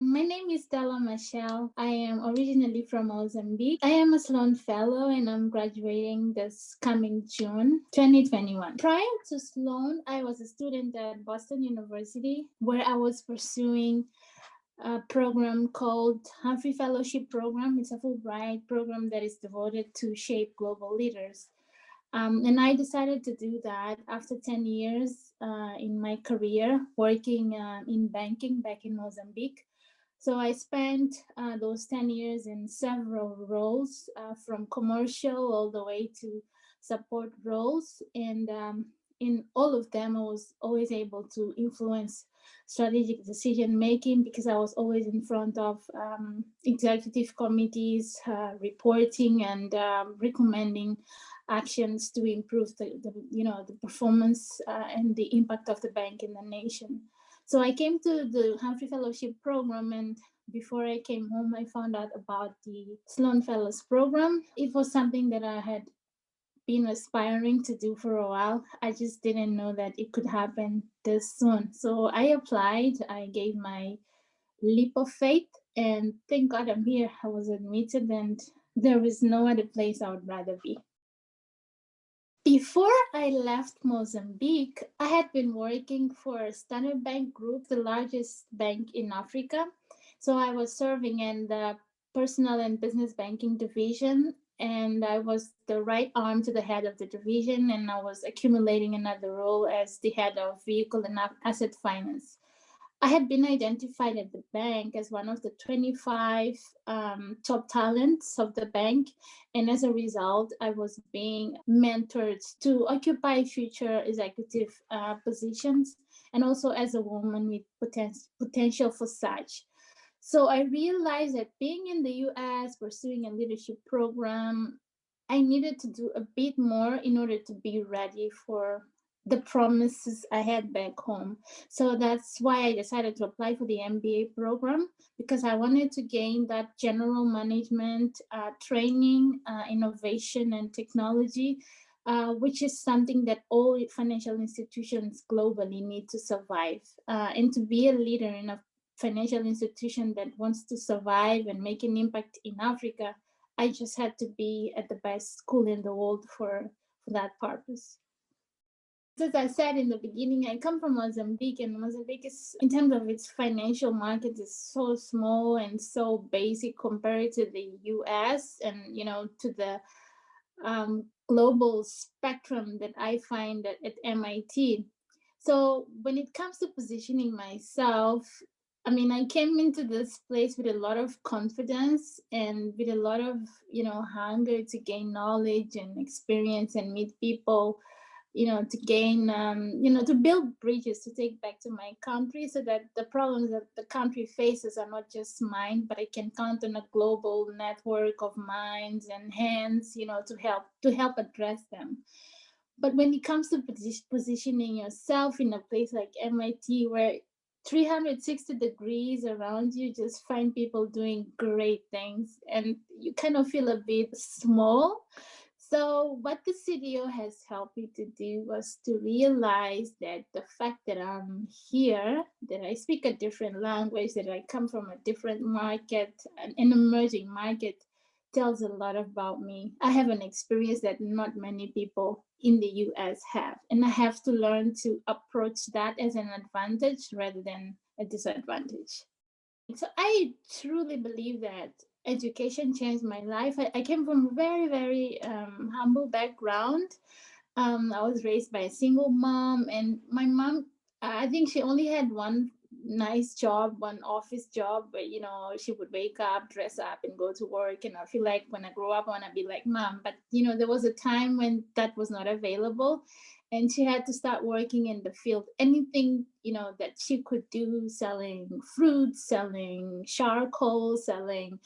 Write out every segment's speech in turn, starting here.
My name is Stella Machel. I am originally from Mozambique. I am a Sloan Fellow and I'm graduating this coming June 2021. Prior to Sloan, I was a student at Boston University where I was pursuing a program called Humphrey Fellowship Program. It's a Fulbright program that is devoted to shape global leaders. And I decided to do that after 10 years in my career working in banking back in Mozambique. So I spent those 10 years in several roles, from commercial all the way to support roles. And in all of them, I was always able to influence strategic decision making because I was always in front of executive committees, reporting and recommending actions to improve the performance and the impact of the bank in the nation. So I came to the Humphrey Fellowship Program, and before I came home, I found out about the Sloan Fellows Program. It was something that I had been aspiring to do for a while. I just didn't know that it could happen this soon. So I applied, I gave my leap of faith, and thank God I'm here. I was admitted, and there is no other place I would rather be. Before I left Mozambique, I had been working for Standard Bank Group, the largest bank in Africa. So I was serving in the personal and business banking division, and I was the right arm to the head of the division, and I was accumulating another role as the head of vehicle and asset finance. I had been identified at the bank as one of the 25 top talents of the bank. And as a result, I was being mentored to occupy future executive positions, and also as a woman with potential for such. So I realized that being in the US, pursuing a leadership program, I needed to do a bit more in order to be ready for the promises I had back home. So that's why I decided to apply for the MBA program, because I wanted to gain that general management training, innovation, and technology, which is something that all financial institutions globally need to survive. And to be a leader in a financial institution that wants to survive and make an impact in Africa, I just had to be at the best school in the world for that purpose. As I said in the beginning, I come from Mozambique, and Mozambique is, in terms of its financial market, is so small and so basic compared to the US and, to the global spectrum that I find at MIT. So when it comes to positioning myself, I mean, I came into this place with a lot of confidence and with a lot of, hunger to gain knowledge and experience and meet people, to gain, to build bridges to take back to my country, so that the problems that the country faces are not just mine, but I can count on a global network of minds and hands, to help address them. But when it comes to positioning yourself in a place like MIT, where 360 degrees around you just find people doing great things, and you kind of feel a bit small. So what the CDO has helped me to do was to realize that the fact that I'm here, that I speak a different language, that I come from a different market, an emerging market, tells a lot about me. I have an experience that not many people in the US have, and I have to learn to approach that as an advantage rather than a disadvantage. So I truly believe that education changed my life. I came from a very, very humble background. I was raised by a single mom, and my mom, I think she only had one nice job, one office job, where she would wake up, dress up, and go to work. And I feel like when I grow up, I want to be like mom. But there was a time when that was not available, and she had to start working in the field. Anything that she could do, selling fruits, selling charcoal, selling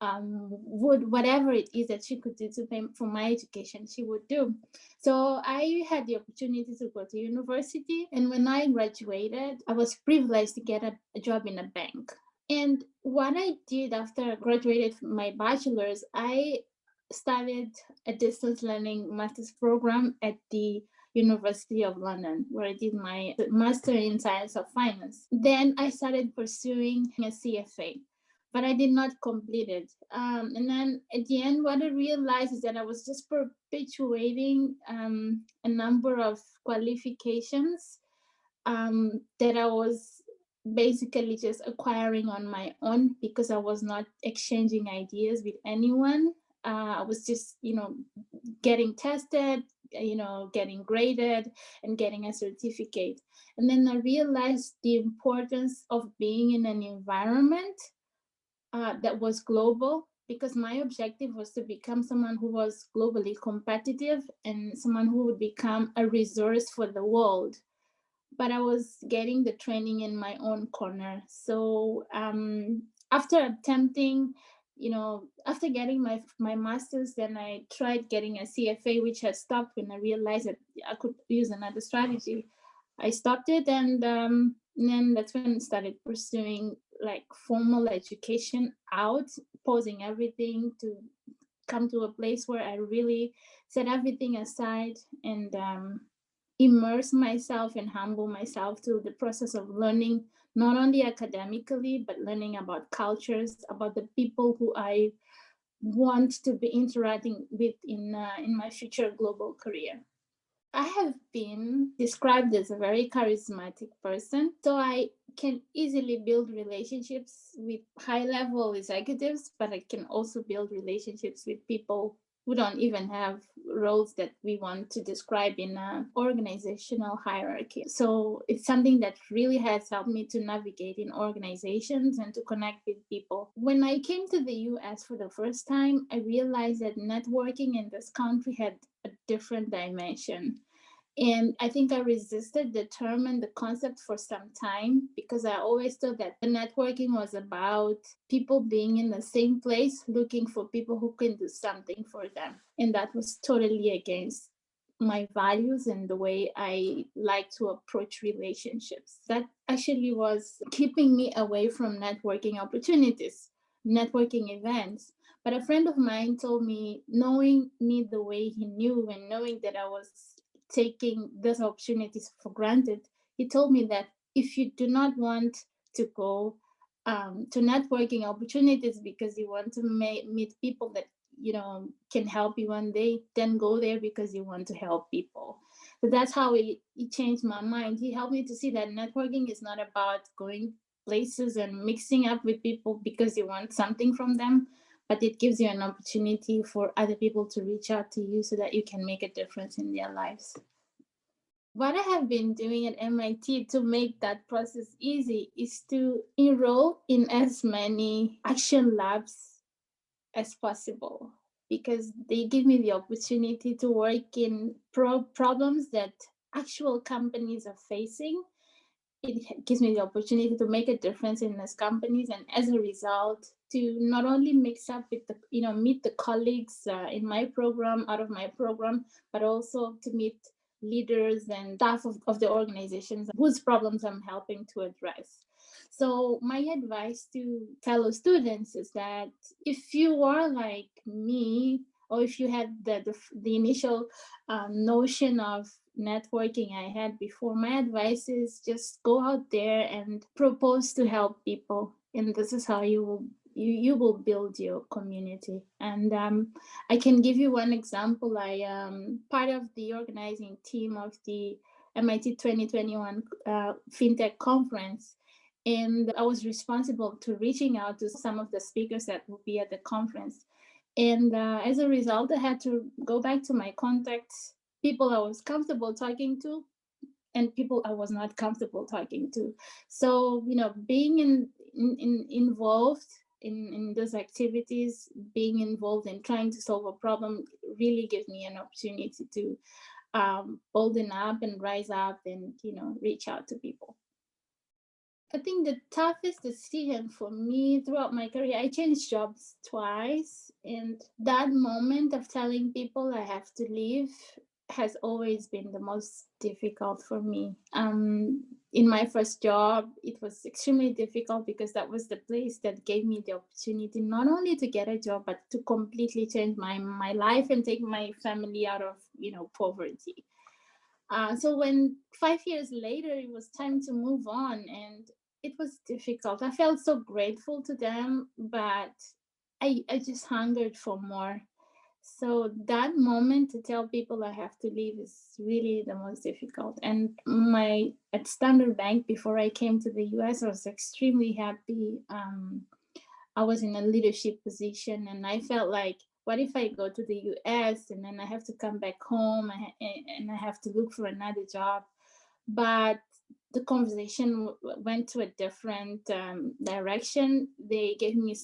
wood, whatever it is that she could do to pay for my education, she would do. So I had the opportunity to go to university, and when I graduated, I was privileged to get a job in a bank. And what I did after I graduated my bachelor's, I started a distance learning master's program at the University of London, where I did my master in science of finance. Then I started pursuing a CFA, but I did not complete it. And then at the end, what I realized is that I was just perpetuating a number of qualifications that I was basically just acquiring on my own because I was not exchanging ideas with anyone. I was just, getting tested, getting graded and getting a certificate. And then I realized the importance of being in an environment that was global, because my objective was to become someone who was globally competitive and someone who would become a resource for the world. But I was getting the training in my own corner. So after attempting, after getting my master's, then I tried getting a CFA, which I stopped when I realized that I could use another strategy. I stopped it, and then that's when I started pursuing like formal education out, pausing everything to come to a place where I really set everything aside and immerse myself and humble myself to the process of learning, not only academically, but learning about cultures, about the people who I want to be interacting with in my future global career. I have been described as a very charismatic person, so I can easily build relationships with high level executives, but I can also build relationships with people who don't even have roles that we want to describe in an organizational hierarchy. So it's something that really has helped me to navigate in organizations and to connect with people. When I came to the US for the first time, I realized that networking in this country had a different dimension. And I think I resisted the term and the concept for some time because I always thought that the networking was about people being in the same place looking for people who can do something for them. And that was totally against my values and the way I like to approach relationships. That actually was keeping me away from networking opportunities, networking events. But a friend of mine told me, knowing me the way he knew and knowing that I was taking those opportunities for granted, he told me that if you do not want to go to networking opportunities because you want to meet people that can help you one day, then go there because you want to help people. So that's how he changed my mind. He helped me to see that networking is not about going places and mixing up with people because you want something from them, but it gives you an opportunity for other people to reach out to you so that you can make a difference in their lives. What I have been doing at MIT to make that process easy is to enroll in as many action labs as possible, because they give me the opportunity to work in problems that actual companies are facing. It gives me the opportunity to make a difference in those companies, and as a result to not only mix up with meet the colleagues in my program, out of my program, but also to meet leaders and staff of the organizations whose problems I'm helping to address. So my advice to fellow students is that if you are like me, or if you had the initial notion of networking I had before, my advice is just go out there and propose to help people, and this is how you will build your community. And I can give you one example. I am part of the organizing team of the MIT 2021 FinTech conference, and I was responsible to reaching out to some of the speakers that will be at the conference. And as a result, I had to go back to my contacts, people I was comfortable talking to and people I was not comfortable talking to. So, being involved in those activities, being involved in trying to solve a problem really gives me an opportunity to bolden up and rise up and, reach out to people. I think the toughest decision for me throughout my career, I changed jobs twice. And that moment of telling people I have to leave has always been the most difficult for me. In my first job, it was extremely difficult because that was the place that gave me the opportunity not only to get a job, but to completely change my life and take my family out of, poverty. So when 5 years later it was time to move on, and it was difficult. I felt so grateful to them, but I just hungered for more. So that moment to tell people I have to leave is really the most difficult. And my at Standard Bank before I came to the US, I was extremely happy. I was in a leadership position, and I felt like, what if I go to the US and then I have to come back home and I have to look for another job? But the conversation went to a different direction. They gave me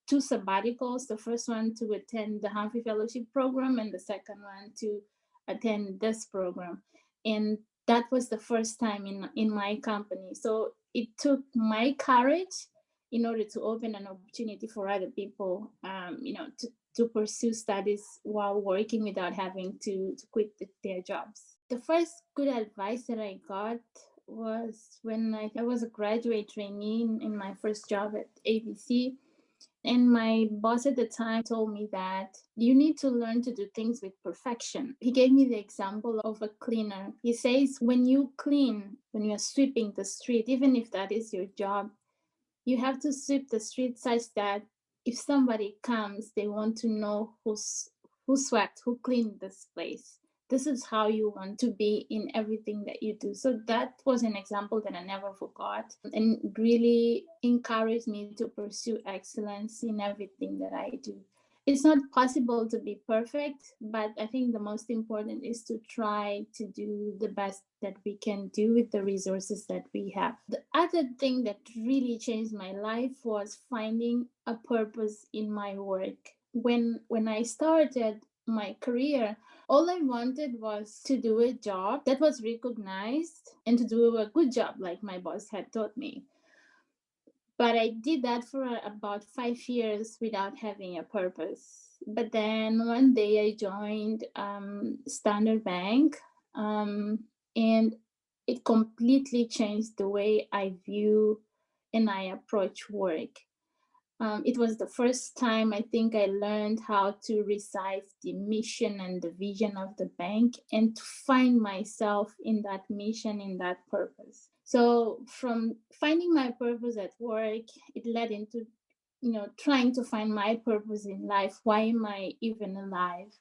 two sabbaticals, the first one to attend the Humphrey Fellowship program, and the second one to attend this program. And that was the first time in my company. So it took my courage in order to open an opportunity for other people, to pursue studies while working without having to quit their jobs. The first good advice that I got was when I was a graduate trainee in my first job at ABC. And my boss at the time told me that you need to learn to do things with perfection. He gave me the example of a cleaner. He says, when you clean, when you're sweeping the street, even if that is your job, you have to sweep the street such that if somebody comes, they want to know who swept, who cleaned this place. This is how you want to be in everything that you do. So that was an example that I never forgot, and really encouraged me to pursue excellence in everything that I do. It's not possible to be perfect, but I think the most important is to try to do the best that we can do with the resources that we have. The other thing that really changed my life was finding a purpose in my work. When I started my career, all I wanted was to do a job that was recognized and to do a good job, like my boss had taught me. But I did that for about 5 years without having a purpose. But then one day I joined Standard Bank, and it completely changed the way I view and I approach work. It was the first time I think I learned how to recite the mission and the vision of the bank and to find myself in that mission, in that purpose. So from finding my purpose at work, it led into, trying to find my purpose in life. Why am I even alive?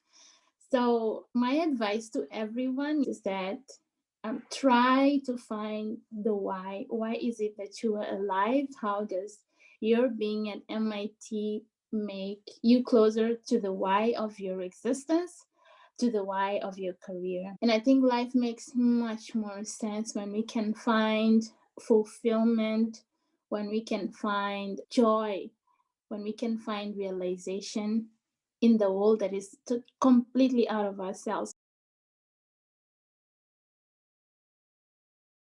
So my advice to everyone is that try to find the why. Why is it that you are alive? How does your being at MIT make you closer to the why of your existence, to the why of your career? And I think life makes much more sense when we can find fulfillment, when we can find joy, when we can find realization in the world that is completely out of ourselves.